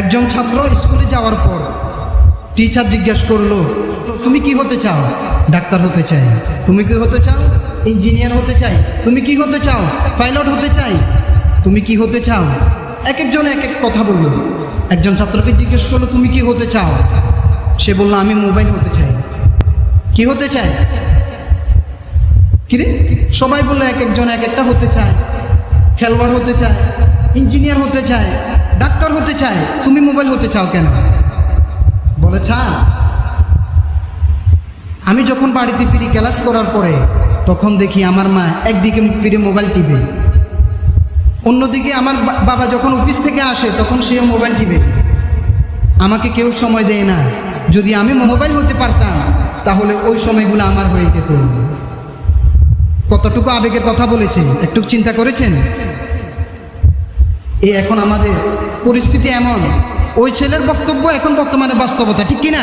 একজন ছাত্র স্কুলে যাওয়ার পর টিচার জিজ্ঞেস করলো, তুমি কি হতে চাও? ডাক্তার হতে চাই। তুমি কি হতে চাও? ইঞ্জিনিয়ার হতে চাই। তুমি কি হতে চাও? পাইলট হতে চাই। তুমি কি হতে চাও? এক একজন এক এক কথা বলল। একজন ছাত্রকে জিজ্ঞেস করলো, তুমি কি হতে চাও? সে বলল, আমি মোবাইল হতে চাই। কি হতে চাই? কিরে, সবাই বললো এক একজন এক একটা হতে চায়। খেলোয়াড় হতে চায়, ইঞ্জিনিয়ার হতে চায়, ডাক্তার হতে চায়। তুমি মোবাইল হতে চাও কেন? বলে, স্যার, আমি যখন বাড়িতে ফিরি ক্লাস করার পরে, তখন দেখি আমার মা একদিকে মুখ ফিরে মোবাইল টিপে, অন্যদিকে আমার বাবা যখন অফিস থেকে আসে তখন সেও মোবাইল টিপে। আমাকে কেউ সময় দেয় না। যদি আমি মোবাইল হতে পারতাম তাহলে ওই সময়গুলো আমার হয়ে যেত। কতটুকু আবেগের কথা বলেছে, একটু চিন্তা করেছেন? এই এখন আমাদের পরিস্থিতি এমন, ওই ছেলের বক্তব্য এখন বর্তমানে বাস্তবতা, ঠিক কিনা?